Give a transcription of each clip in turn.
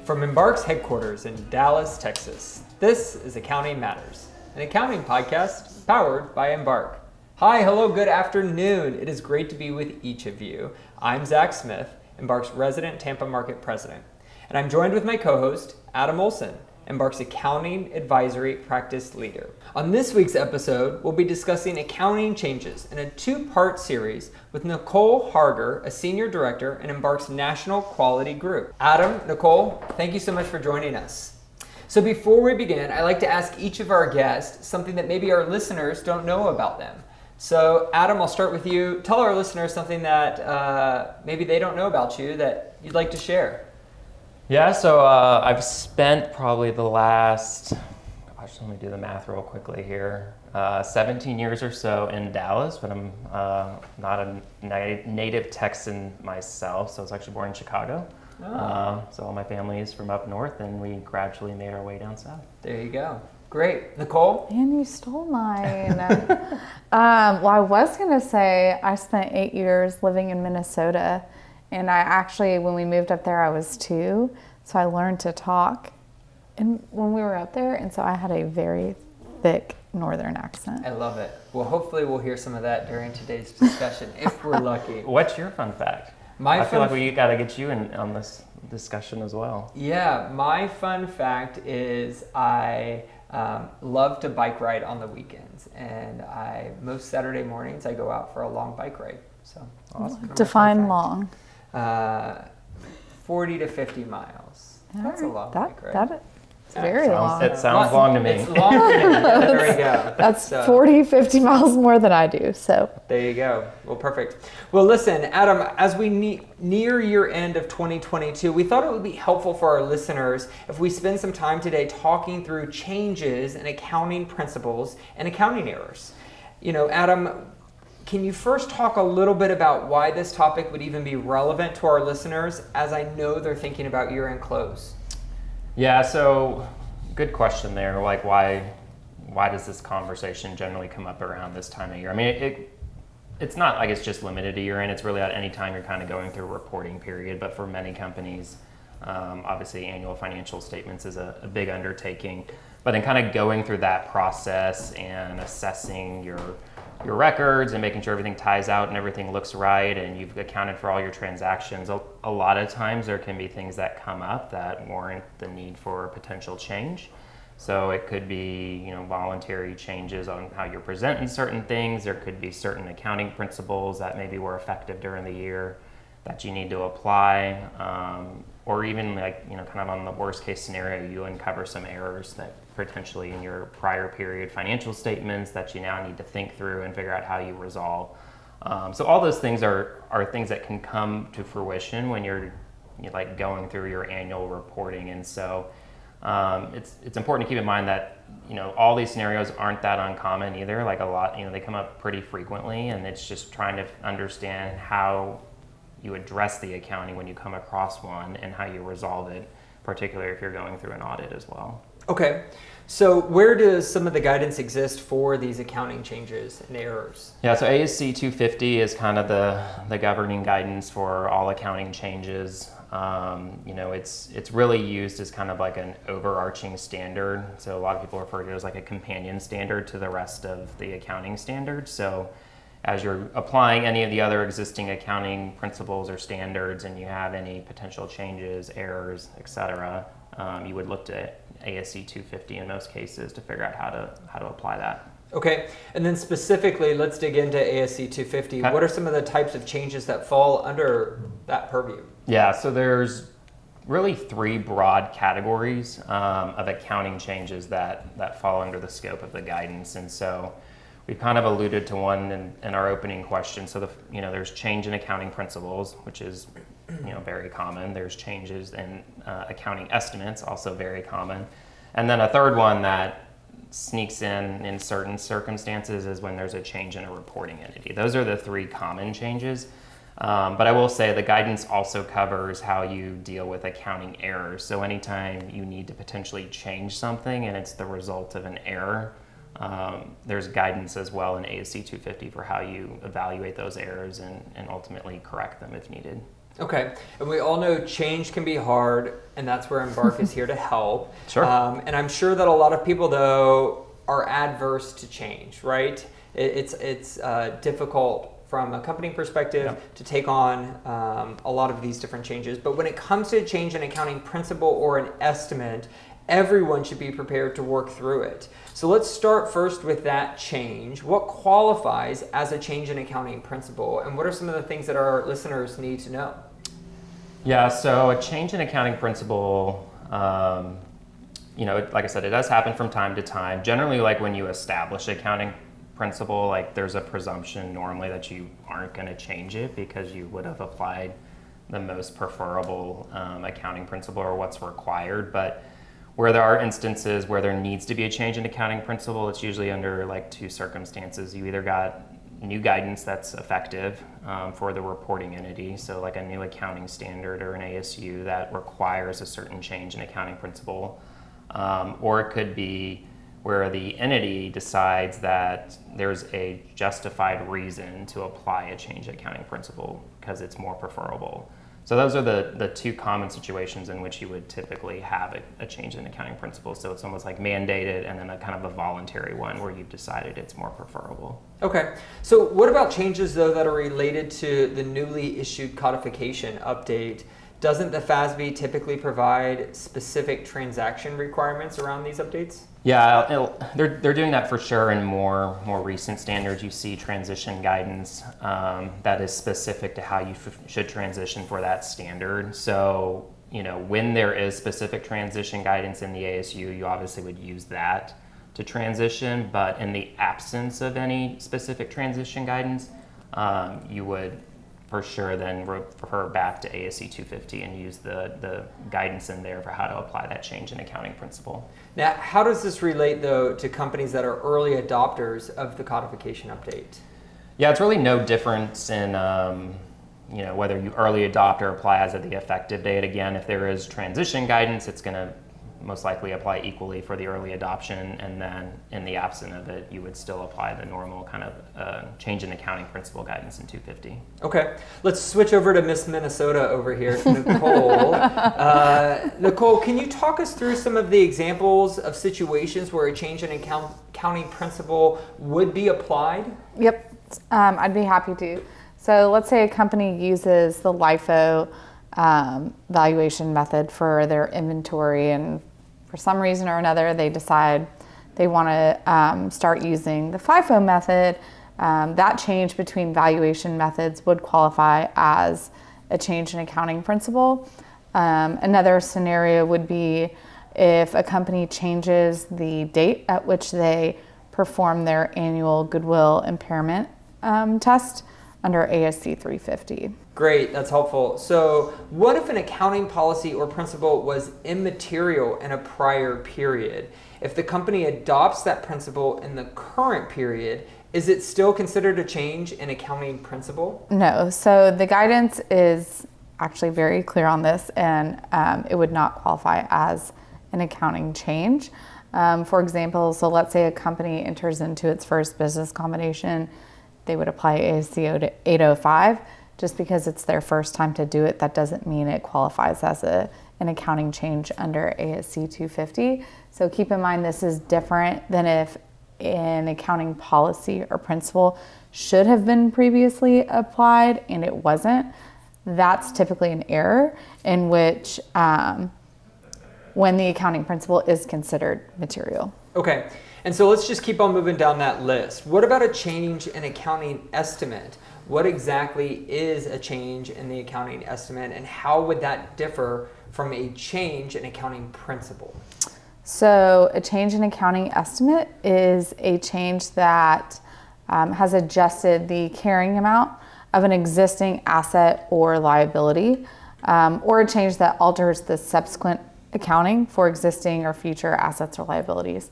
From Embark's headquarters in Dallas, Texas, this is Accounting Matters, an accounting podcast powered by Embark. Hi, hello, good afternoon. It is great to be with each of you. I'm Zac Smith, Embark's resident Tampa market president, and I'm joined with my co-host, Adam Olsen, Embark's accounting advisory practice leader. On this week's episode, we'll be discussing accounting changes in a two-part series with Nicole Harger, a senior director in Embark's National Quality Group. Adam, Nicole, thank you so much for joining us. So before we begin, I'd like to ask each of our guests something that maybe our listeners don't know about them. So Adam, I'll start with you. Tell our listeners something that maybe they don't know about you that you'd like to share. Yeah, so I've spent probably the last, let me do the math real quickly here, 17 years or so in Dallas, but I'm not a native Texan myself, so I was actually born in Chicago. Oh. So all my family is from up north, and we gradually made our way down south. There you go. Great. Nicole? And you stole mine. Well, I was going to say I spent 8 years living in Minnesota. And I actually, when we moved up there, I was 2. So I learned to talk when we were up there. And so I had a very thick northern accent. I love it. Well, hopefully we'll hear some of that during today's discussion, if we're lucky. What's your fun fact? I feel like we got to get you in on this discussion as well. Yeah, my fun fact is I love to bike ride on the weekends. And most Saturday mornings, I go out for a long bike ride. So awesome. Define long. 40 to 50 miles. That's a long bike ride. It's very long. It sounds long to me. It's long to me. There we go. That's 40, 50 miles more than I do. So there you go. Well, perfect. Well, listen, Adam, as we near year end of 2022, we thought it would be helpful for our listeners if we spend some time today talking through changes in accounting principles and accounting errors. You know, Adam, can you first talk a little bit about why this topic would even be relevant to our listeners, as I know they're thinking about year-end close? Yeah, so good question there. Like, why does this conversation generally come up around this time of year? I mean, it's not like it's just limited to year-end. It's really at any time you're kind of going through a reporting period. But for many companies, obviously annual financial statements is a big undertaking. But in kind of going through that process and assessing your records and making sure everything ties out and everything looks right and you've accounted for all your transactions, a lot of times there can be things that come up that warrant the need for potential change. So it could be, voluntary changes on how you're presenting certain things. There could be certain accounting principles that maybe were effective during the year that you need to apply, or even kind of on the worst case scenario, you uncover some errors that potentially in your prior period financial statements that you now need to think through and figure out how you resolve. So all those things are things that can come to fruition when you're going through your annual reporting. And so it's important to keep in mind that all these scenarios aren't that uncommon either. Like a lot, they come up pretty frequently, and it's just trying to understand how you address the accounting when you come across one and how you resolve it, particularly if you're going through an audit as well. Okay, so where does some of the guidance exist for these accounting changes and errors? Yeah, so ASC 250 is kind of the governing guidance for all accounting changes. It's really used as kind of like an overarching standard. So a lot of people refer to it as like a companion standard to the rest of the accounting standards. So as you're applying any of the other existing accounting principles or standards and you have any potential changes, errors, etc., you would look to ASC 250 in most cases to figure out how to apply that. Okay, and then specifically, let's dig into ASC 250. Okay. What are some of the types of changes that fall under that purview? Yeah, so there's really 3 broad categories of accounting changes that fall under the scope of the guidance. And so we've kind of alluded to one in our opening question. So there's change in accounting principles, which is very common. There's changes in accounting estimates, also very common. And then a third one that sneaks in certain circumstances is when there's a change in a reporting entity. Those are the 3 common changes. But I will say the guidance also covers how you deal with accounting errors. So anytime you need to potentially change something and it's the result of an error, there's guidance as well in ASC 250 for how you evaluate those errors and ultimately correct them if needed. Okay, and we all know change can be hard, and that's where Embark is here to help. Sure. And I'm sure that a lot of people, though, are adverse to change, right? It's difficult from a company perspective to take on a lot of these different changes. But when it comes to change in accounting principle or an estimate, everyone should be prepared to work through it. So let's start first with that change. What qualifies as a change in accounting principle, and what are some of the things that our listeners need to know? Yeah, so a change in accounting principle, like I said, it does happen from time to time. Generally, like when you establish accounting principle, like there's a presumption normally that you aren't going to change it because you would have applied the most preferable accounting principle or what's required. But where there are instances where there needs to be a change in accounting principle, it's usually under like two circumstances. You either got new guidance that's effective for the reporting entity, so like a new accounting standard or an ASU that requires a certain change in accounting principle, or it could be where the entity decides that there's a justified reason to apply a change in accounting principle because it's more preferable. So those are the two common situations in which you would typically have a change in accounting principle. So it's almost like mandated and then a kind of a voluntary one where you've decided it's more preferable. Okay, so what about changes though that are related to the newly issued codification update? Doesn't the FASB typically provide specific transaction requirements around these updates? Yeah, they're doing that for sure. In more recent standards, you see transition guidance that is specific to how you should transition for that standard. So, when there is specific transition guidance in the ASU, you obviously would use that to transition. But in the absence of any specific transition guidance, you would for sure then refer back to ASC 250 and use the guidance in there for how to apply that change in accounting principle. Now, how does this relate though to companies that are early adopters of the codification update? Yeah, it's really no difference in whether you early adopt or apply as of the effective date. Again, if there is transition guidance, it's going to most likely apply equally for the early adoption, and then in the absence of it, you would still apply the normal kind of change in accounting principle guidance in 250. Okay, let's switch over to Miss Minnesota over here, Nicole. Nicole, can you talk us through some of the examples of situations where a change in accounting principle would be applied? Yep, I'd be happy to. So let's say a company uses the LIFO valuation method for their inventory, and for some reason or another they decide they want to start using the FIFO method. That change between valuation methods would qualify as a change in accounting principle. Another scenario would be if a company changes the date at which they perform their annual goodwill impairment test under ASC 350. Great, that's helpful. So what if an accounting policy or principle was immaterial in a prior period? If the company adopts that principle in the current period, is it still considered a change in accounting principle? No, so the guidance is actually very clear on this, and it would not qualify as an accounting change. For example, so let's say a company enters into its first business combination, they would apply ASC 805. Just because it's their first time to do it, that doesn't mean it qualifies as an accounting change under ASC 250. So keep in mind this is different than if an accounting policy or principle should have been previously applied and it wasn't. That's typically an error in which when the accounting principle is considered material. Okay, and so let's just keep on moving down that list. What about a change in accounting estimate? What exactly is a change in the accounting estimate, and how would that differ from a change in accounting principle? So a change in accounting estimate is a change that has adjusted the carrying amount of an existing asset or liability, or a change that alters the subsequent accounting for existing or future assets or liabilities.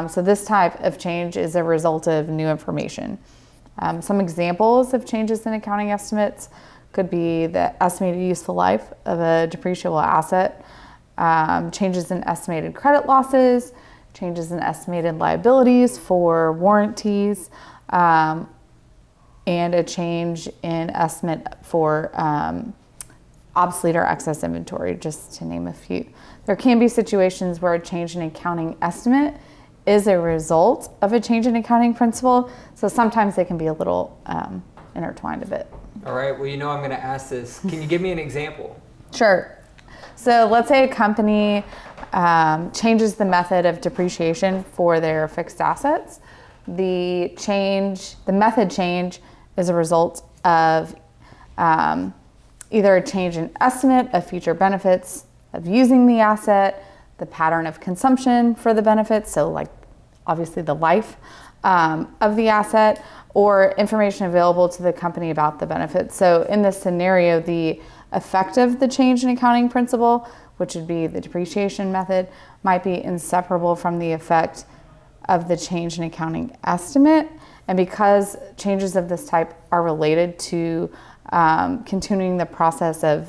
So this type of change is a result of new information. Some examples of changes in accounting estimates could be the estimated useful life of a depreciable asset, changes in estimated credit losses, changes in estimated liabilities for warranties, and a change in estimate for obsolete or excess inventory, just to name a few. There can be situations where a change in accounting estimate is a result of a change in accounting principle. So sometimes they can be a little intertwined a bit. All right, well, I'm going to ask this. Can you give me an example? Sure. So let's say a company changes the method of depreciation for their fixed assets. The method change is a result of either a change in estimate of future benefits of using the asset, the pattern of consumption for the benefits, so like obviously the life of the asset, or information available to the company about the benefits. So in this scenario, the effect of the change in accounting principle, which would be the depreciation method, might be inseparable from the effect of the change in accounting estimate. And because changes of this type are related to continuing the process of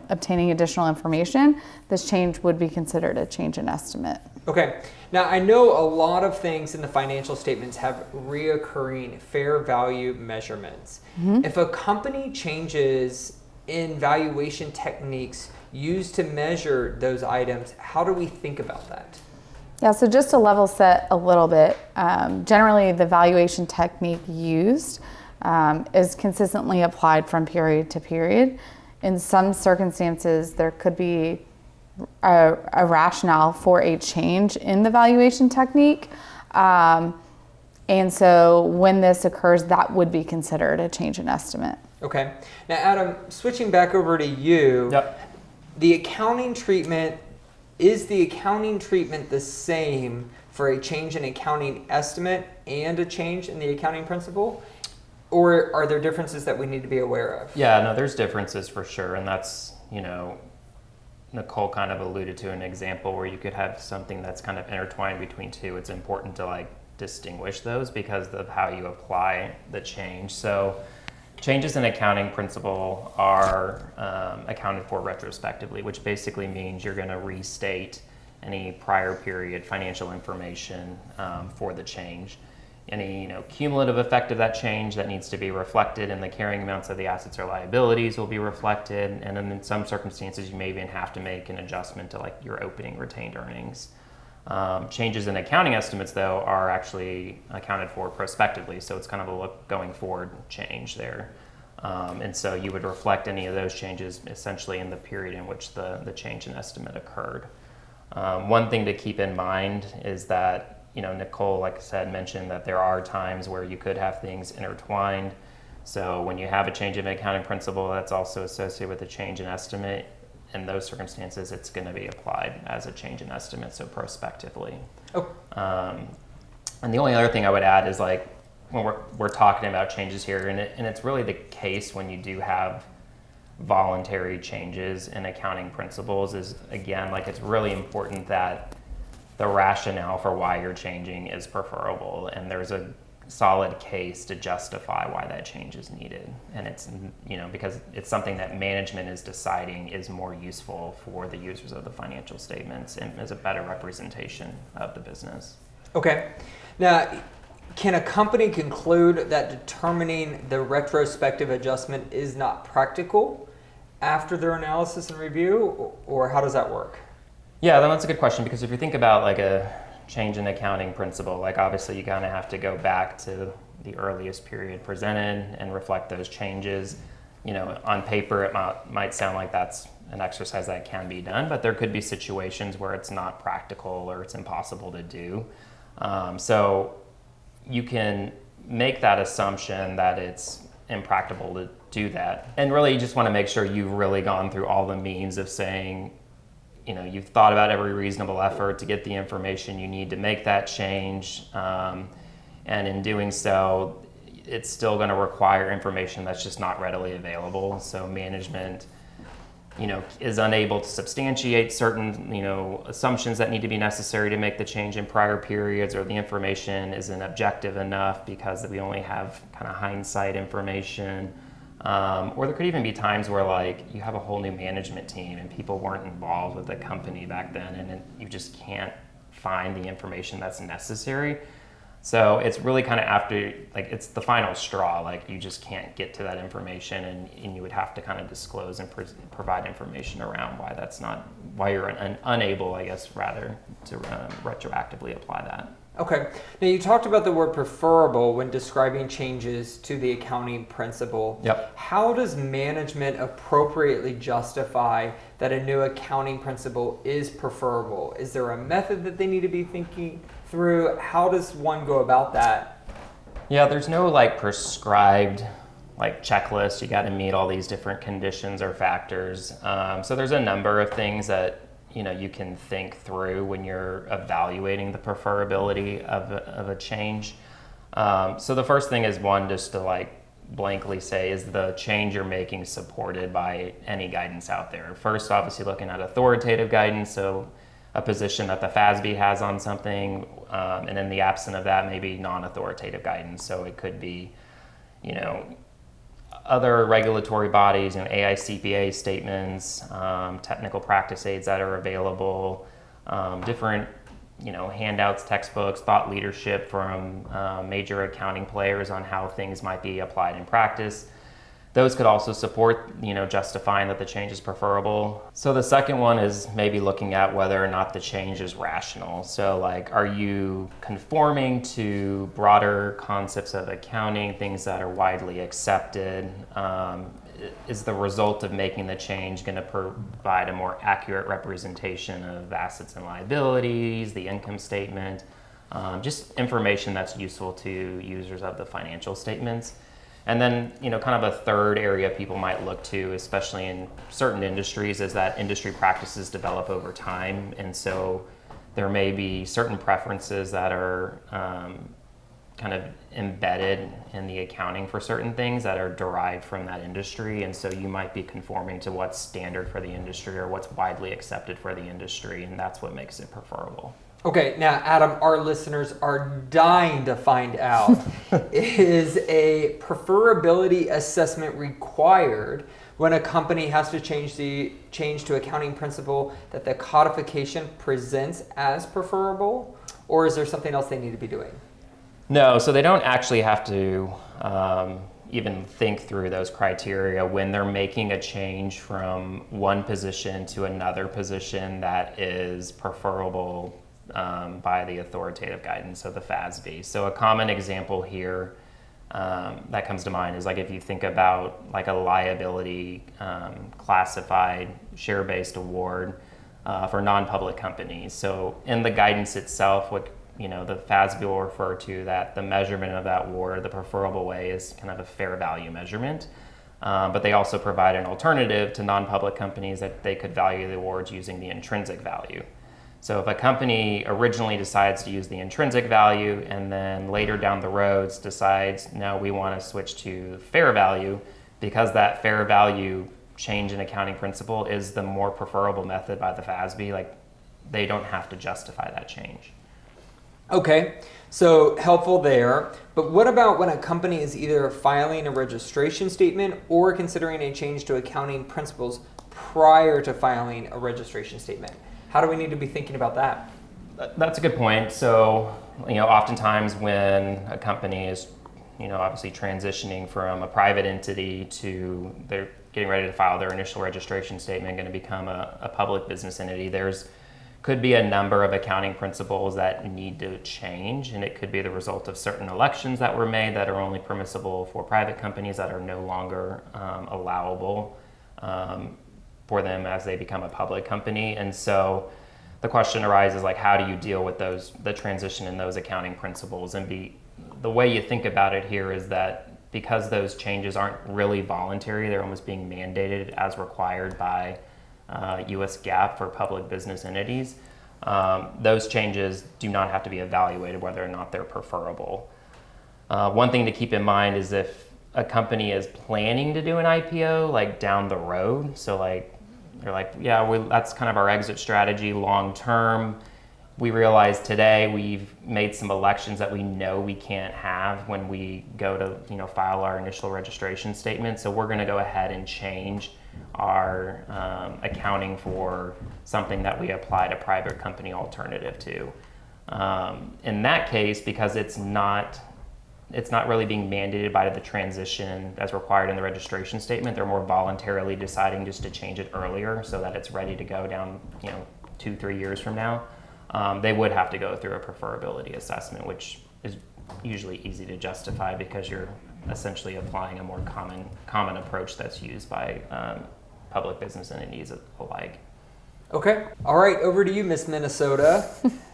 obtaining additional information, this change would be considered a change in estimate. Okay. Now, I know a lot of things in the financial statements have reoccurring fair value measurements. Mm-hmm. If a company changes in valuation techniques used to measure those items, how do we think about that? Yeah, so just to level set a little bit, generally the valuation technique used is consistently applied from period to period. In some circumstances, there could be a rationale for a change in the valuation technique. And so when this occurs, that would be considered a change in estimate. Okay. Now, Adam, switching back over to you, Yep. The accounting treatment, is the accounting treatment the same for a change in accounting estimate and a change in the accounting principle? Or are there differences that we need to be aware of? Yeah, no, there's differences for sure. And that's, Nicole kind of alluded to an example where you could have something that's kind of intertwined between two. It's important to distinguish those because of how you apply the change. So changes in accounting principle are accounted for retrospectively, which basically means you're going to restate any prior period financial information for the change. Any cumulative effect of that change that needs to be reflected in the carrying amounts of the assets or liabilities will be reflected, and then in some circumstances you may even have to make an adjustment to your opening retained earnings. Changes in accounting estimates, though, are actually accounted for prospectively, so it's kind of a look going forward change there. And so you would reflect any of those changes essentially in the period in which the change in estimate occurred. One thing to keep in mind is that Nicole, like I said, mentioned that there are times where you could have things intertwined. So when you have a change in accounting principle that's also associated with a change in estimate, in those circumstances, it's going to be applied as a change in estimate, so prospectively. Oh. And the only other thing I would add is when we're talking about changes here, and it's really the case when you do have voluntary changes in accounting principles, is again, it's really important that the rationale for why you're changing is preferable, and there's a solid case to justify why that change is needed. And it's, because it's something that management is deciding is more useful for the users of the financial statements and is a better representation of the business. Okay. Now, can a company conclude that determining the retrospective adjustment is not practical after their analysis and review, or how does that work? Yeah, that's a good question, because if you think about a change in accounting principle, obviously you kind of have to go back to the earliest period presented and reflect those changes. On paper it might sound like that's an exercise that can be done, but there could be situations where it's not practical or it's impossible to do. So you can make that assumption that it's impractical to do that. And really you just want to make sure you've really gone through all the means of saying, you've thought about every reasonable effort to get the information you need to make that change. And in doing so, it's still going to require information that's just not readily available. So management, is unable to substantiate certain, assumptions that need to be necessary to make the change in prior periods, or the information isn't objective enough because we only have kind of hindsight information. Or there could even be times where you have a whole new management team and people weren't involved with the company back then, and you just can't find the information that's necessary. So it's really kind of after, like, it's the final straw. Like, you just can't get to that information, and you would have to kind of disclose and provide information around why you're unable, I guess, rather, to retroactively apply that. Okay. Now, you talked about the word preferable when describing changes to the accounting principle. Yep. How does management appropriately justify that a new accounting principle is preferable? Is there a method that they need to be thinking through? How does one go about that? Yeah, there's no like prescribed like checklist. You got to meet all these different conditions or factors. So there's a number of things that you can think through when you're evaluating the preferability of a change. So the first thing is just to like blankly say, is the change you're making supported by any guidance out there? First, obviously looking at authoritative guidance, so a position that the FASB has on something, and in the absence of that, maybe non-authoritative guidance. So it could be, other regulatory bodies, AICPA statements, technical practice aids that are available, different, handouts, textbooks, thought leadership from major accounting players on how things might be applied in practice. Those could also support, justifying that the change is preferable. So the second one is maybe looking at whether or not the change is rational. So like, are you conforming to broader concepts of accounting, things that are widely accepted? Is the result of making the change going to provide a more accurate representation of assets and liabilities, the income statement, just information that's useful to users of the financial statements? And then, kind of a third area people might look to, especially in certain industries, is that industry practices develop over time. And so there may be certain preferences that are kind of embedded in the accounting for certain things that are derived from that industry. And so you might be conforming to what's standard for the industry or what's widely accepted for the industry. And that's what makes it preferable. Okay, now Adam, our listeners are dying to find out, is a preferability assessment required when a company has to change to accounting principle that the codification presents as preferable, or is there something else they need to be doing? No, so they don't actually have to even think through those criteria when they're making a change from one position to another position that is preferable by the authoritative guidance of the FASB. So a common example here that comes to mind is like if you think about like a liability classified share-based award for non-public companies. So in the guidance itself, what the FASB will refer to that the measurement of that award, the preferable way is kind of a fair value measurement. But they also provide an alternative to non-public companies that they could value the awards using the intrinsic value. So if a company originally decides to use the intrinsic value and then later down the road decides, no, we want to switch to fair value, because that fair value change in accounting principle is the more preferable method by the FASB, like they don't have to justify that change. Okay, so helpful there. But what about when a company is either filing a registration statement or considering a change to accounting principles prior to filing a registration statement? How do we need to be thinking about that? That's a good point. So, oftentimes when a company is, obviously transitioning from a private entity to they're getting ready to file their initial registration statement, going to become a public business entity, could be a number of accounting principles that need to change, and it could be the result of certain elections that were made that are only permissible for private companies that are no longer allowable for them as they become a public company. And so the question arises, like, how do you deal with the transition in those accounting principles? And the way you think about it here is that because those changes aren't really voluntary, they're almost being mandated as required by US GAAP for public business entities. Those changes do not have to be evaluated whether or not they're preferable. One thing to keep in mind is if a company is planning to do an IPO like down the road, so like they're like, yeah, that's kind of our exit strategy long term. We realize today we've made some elections that we know we can't have when we go to file our initial registration statement. So we're going to go ahead and change our accounting for something that we applied a private company alternative to. In that case, because it's not really being mandated by the transition as required in the registration statement, they're more voluntarily deciding just to change it earlier so that it's ready to go down, 2-3 years from now. They would have to go through a preferability assessment, which is usually easy to justify because you're essentially applying a more common approach that's used by public business entities alike. Okay. All right. Over to you, Miss Minnesota.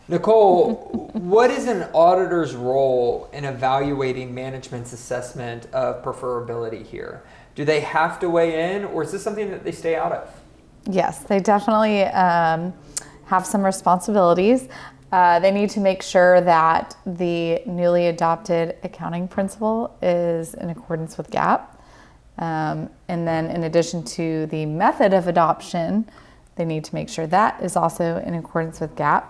Nicole, what is an auditor's role in evaluating management's assessment of preferability here? Do they have to weigh in, or is this something that they stay out of? Yes, they definitely have some responsibilities. They need to make sure that the newly adopted accounting principle is in accordance with GAAP. And then in addition to the method of adoption, they need to make sure that is also in accordance with GAAP.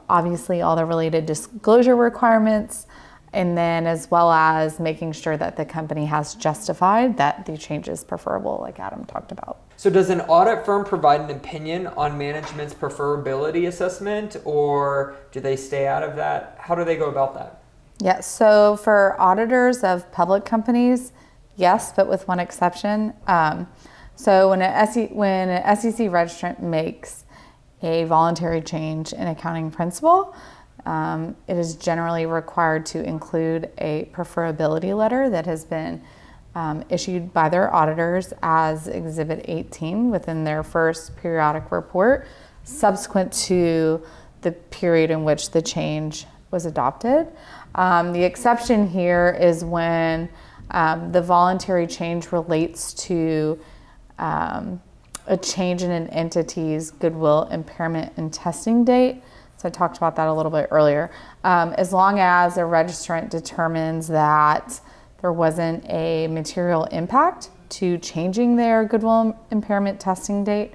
Obviously, all the related disclosure requirements, and then as well as making sure that the company has justified that the change is preferable, like Adam talked about. So does an audit firm provide an opinion on management's preferability assessment, or do they stay out of that? How do they go about that? Yes, so for auditors of public companies, yes, but with one exception. So when an SEC registrant makes a voluntary change in accounting principle, it is generally required to include a preferability letter that has been issued by their auditors as Exhibit 18 within their first periodic report, subsequent to the period in which the change was adopted. The exception here is when the voluntary change relates to a change in an entity's goodwill impairment and testing date. So I talked about that a little bit earlier. As long as a registrant determines that there wasn't a material impact to changing their goodwill impairment testing date,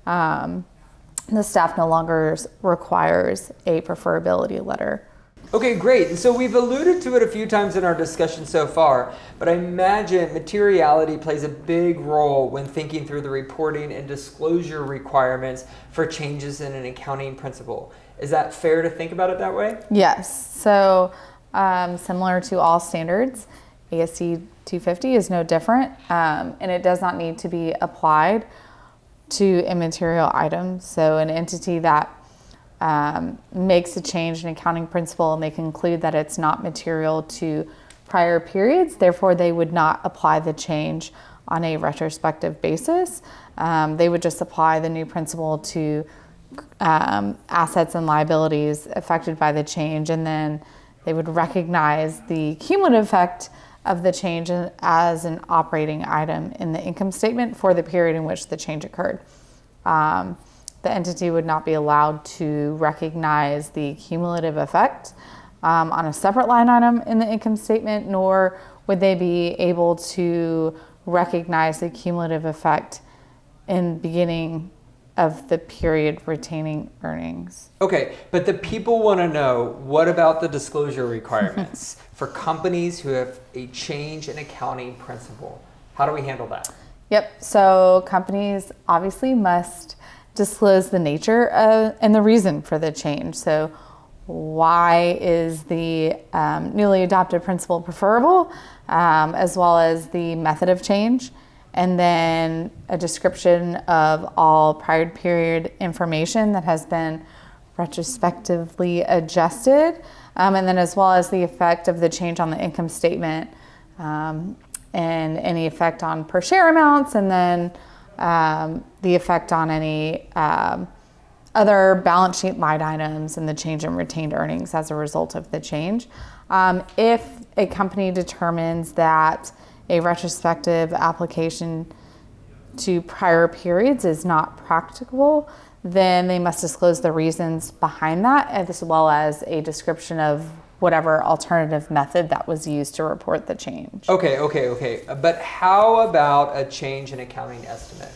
the staff no longer requires a preferability letter. Okay, great. And so we've alluded to it a few times in our discussion so far, but I imagine materiality plays a big role when thinking through the reporting and disclosure requirements for changes in an accounting principle. Is that fair to think about it that way? Yes. So similar to all standards, ASC 250 is no different, and it does not need to be applied to immaterial items. So an entity that makes a change in accounting principle and they conclude that it's not material to prior periods, therefore they would not apply the change on a retrospective basis. They would just apply the new principle to assets and liabilities affected by the change, and then they would recognize the cumulative effect of the change as an operating item in the income statement for the period in which the change occurred. The entity would not be allowed to recognize the cumulative effect on a separate line item in the income statement, nor would they be able to recognize the cumulative effect in beginning of the period retaining earnings. Okay, but the people want to know, what about the disclosure requirements for companies who have a change in accounting principle? How do we handle that? Yep, so companies obviously must disclose the nature of and the reason for the change. So why is the newly adopted principle preferable, as well as the method of change, and then a description of all prior period information that has been retrospectively adjusted, and then as well as the effect of the change on the income statement, and any effect on per share amounts, and then the effect on any other balance sheet line items and the change in retained earnings as a result of the change. If a company determines that a retrospective application to prior periods is not practicable, then they must disclose the reasons behind that, as well as a description of whatever alternative method that was used to report the change. Okay. But how about a change in accounting estimate?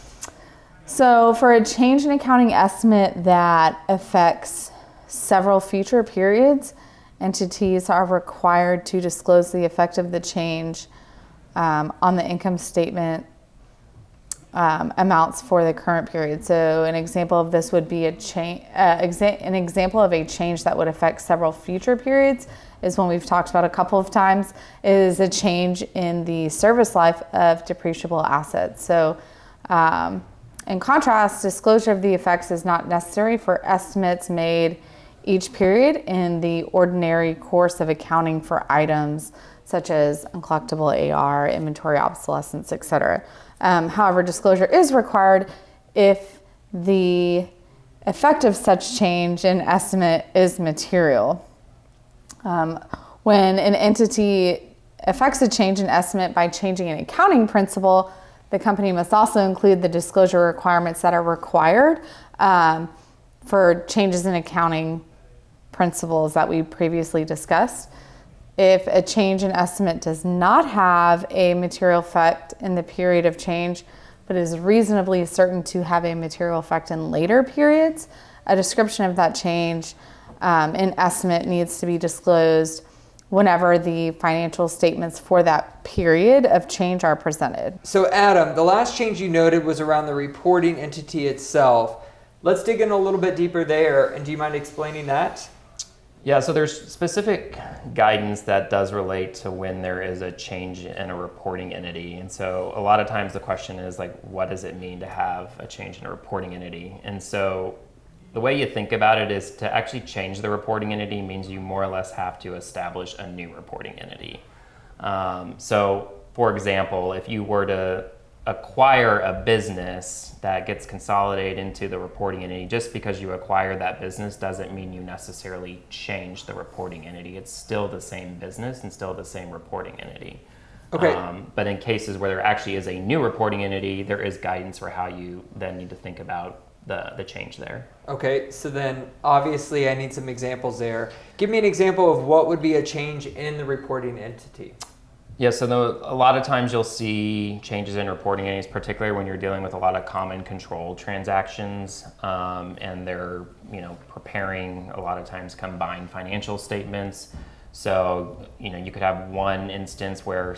So for a change in accounting estimate that affects several future periods, entities are required to disclose the effect of the change on the income statement amounts for the current period. So an example of this would be an example of a change that would affect several future periods is one we've talked about a couple of times, is a change in the service life of depreciable assets. So in contrast, disclosure of the effects is not necessary for estimates made each period in the ordinary course of accounting for items such as uncollectible AR, inventory obsolescence, etc. However, disclosure is required if the effect of such change in estimate is material. When an entity affects a change in estimate by changing an accounting principle, the company must also include the disclosure requirements that are required for changes in accounting principles that we previously discussed. If a change in estimate does not have a material effect in the period of change, but is reasonably certain to have a material effect in later periods, a description of that change in estimate needs to be disclosed whenever the financial statements for that period of change are presented. So Adam, the last change you noted was around the reporting entity itself. Let's dig in a little bit deeper there, and do you mind explaining that? Yeah, so there's specific guidance that does relate to when there is a change in a reporting entity. And so a lot of times the question is like, what does it mean to have a change in a reporting entity? And so the way you think about it is to actually change the reporting entity means you more or less have to establish a new reporting entity. So for example, if you were to acquire a business that gets consolidated into the reporting entity, just because you acquire that business doesn't mean you necessarily change the reporting entity. It's still the same business and still the same reporting entity. Okay. But in cases where there actually is a new reporting entity, there is guidance for how you then need to think about the change there. Okay, so then obviously I need some examples there. Give me an example of what would be a change in the reporting entity. Yeah, so a lot of times you'll see changes in reporting entities, particularly when you're dealing with a lot of common control transactions, and they're preparing a lot of times combined financial statements. So you could have one instance where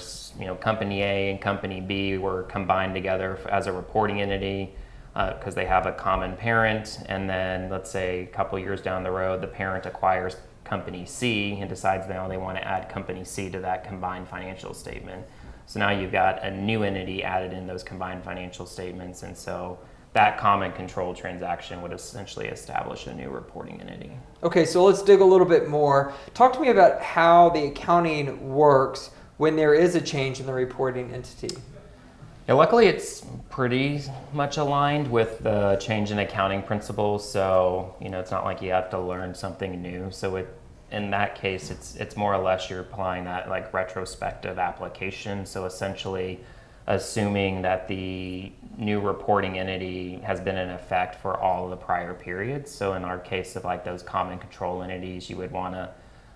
company A and company B were combined together as a reporting entity because they have a common parent, and then let's say a couple years down the road, the parent acquires company C and decides now they want to add company C to that combined financial statement. So now you've got a new entity added in those combined financial statements, and so that common control transaction would essentially establish a new reporting entity. Okay, so let's dig a little bit more. Talk to me about how the accounting works when there is a change in the reporting entity. Yeah, luckily it's pretty much aligned with the change in accounting principles. So, it's not like you have to learn something new. So in that case, it's more or less you're applying that like retrospective application. So essentially assuming that the new reporting entity has been in effect for all of the prior periods. So in our case of like those common control entities, you would want to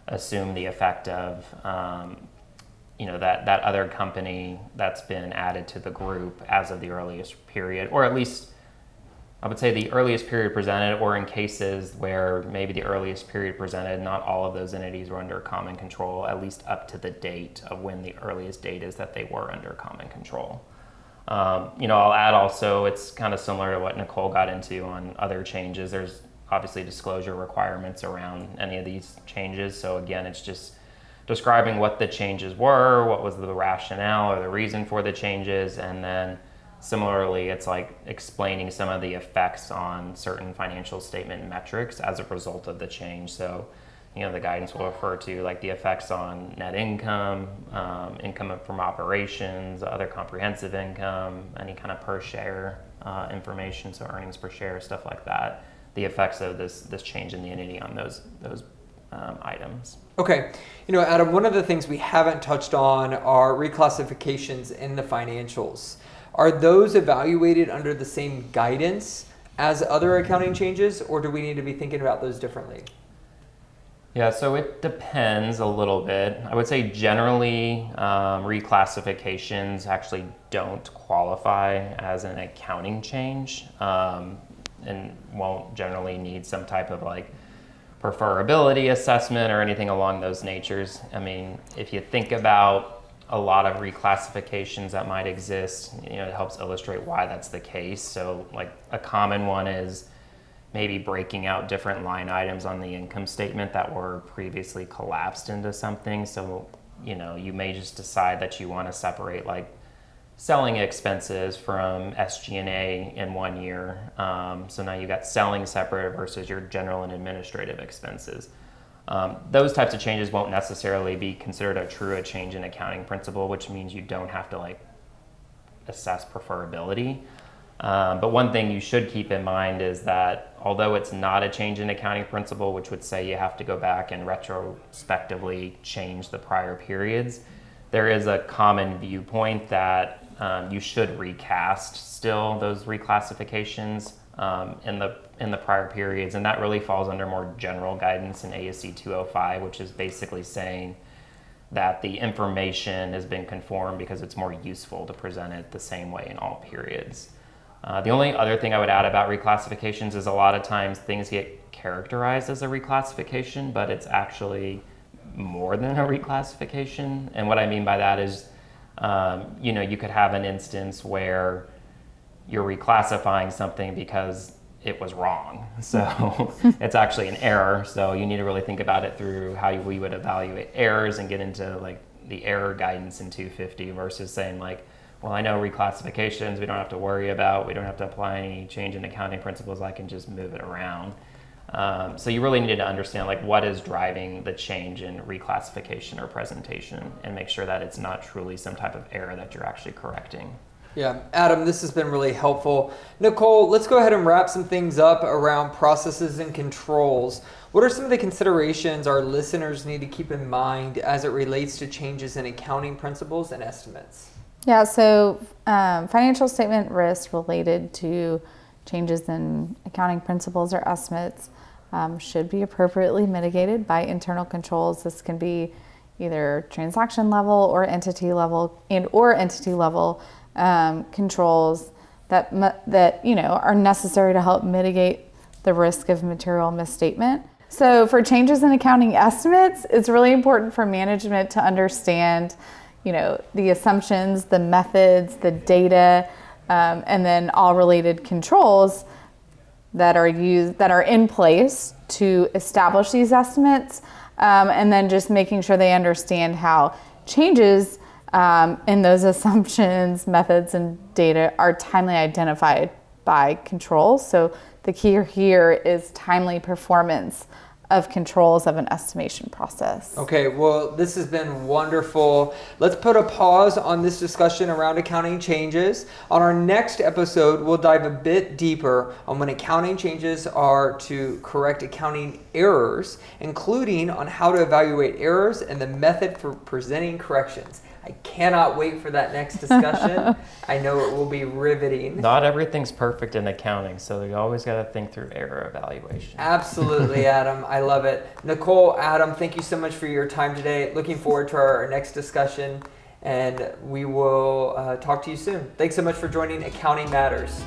assume the effect of that other company that's been added to the group as of the earliest period, or at least I would say the earliest period presented, or in cases where maybe the earliest period presented, not all of those entities were under common control, at least up to the date of when the earliest date is that they were under common control. I'll add also, it's kind of similar to what Nicole got into on other changes. There's obviously disclosure requirements around any of these changes. So again, it's just describing what the changes were, what was the rationale or the reason for the changes, and then similarly, it's like explaining some of the effects on certain financial statement metrics as a result of the change. So, the guidance will refer to like the effects on net income, income from operations, other comprehensive income, any kind of per share information, so earnings per share, stuff like that. The effects of this change in the entity on those items. Okay. Adam, one of the things we haven't touched on are reclassifications in the financials. Are those evaluated under the same guidance as other accounting changes, or do we need to be thinking about those differently? Yeah, so it depends a little bit. I would say generally reclassifications actually don't qualify as an accounting change and won't generally need some type of like preferability assessment or anything along those natures. I mean, if you think about a lot of reclassifications that might exist. It helps illustrate why that's the case. So like a common one is maybe breaking out different line items on the income statement that were previously collapsed into something. So, you may just decide that you want to separate like selling expenses from SG&A in 1 year. So now you got selling separate versus your general and administrative expenses. Those types of changes won't necessarily be considered a true change in accounting principle, which means you don't have to like assess preferability. But one thing you should keep in mind is that although it's not a change in accounting principle, which would say you have to go back and retrospectively change the prior periods, there is a common viewpoint that you should recast still those reclassifications in the prior periods, and that really falls under more general guidance in ASC 205, which is basically saying that the information has been conformed because it's more useful to present it the same way in all periods. The only other thing I would add about reclassifications is a lot of times things get characterized as a reclassification, but it's actually more than a reclassification. And what I mean by that is, you could have an instance where you're reclassifying something because it was wrong. So it's actually an error. So you need to really think about it through how we would evaluate errors and get into like the error guidance in 250 versus saying like, well, I know reclassifications we don't have to worry about. We don't have to apply any change in accounting principles. I can just move it around. So you really need to understand like what is driving the change in reclassification or presentation and make sure that it's not truly some type of error that you're actually correcting. Yeah, Adam, this has been really helpful. Nicole, let's go ahead and wrap some things up around processes and controls. What are some of the considerations our listeners need to keep in mind as it relates to changes in accounting principles and estimates? Yeah, so financial statement risks related to changes in accounting principles or estimates should be appropriately mitigated by internal controls. This can be either transaction level or entity level controls that are necessary to help mitigate the risk of material misstatement. So for changes in accounting estimates, it's really important for management to understand the assumptions, the methods, the data, and then all related controls that are in place to establish these estimates, and then just making sure they understand how changes in those assumptions, methods, and data are timely identified by controls. So the key here is timely performance of controls of an estimation process. Okay, well, this has been wonderful. Let's put a pause on this discussion around accounting changes. On our next episode, we'll dive a bit deeper on when accounting changes are to correct accounting errors, including on how to evaluate errors and the method for presenting corrections. I cannot wait for that next discussion. I know it will be riveting. Not everything's perfect in accounting, so you always got to think through error evaluation. Absolutely, Adam. I love it. Nicole, Adam, thank you so much for your time today. Looking forward to our next discussion, and we will talk to you soon. Thanks so much for joining Accounting Matters.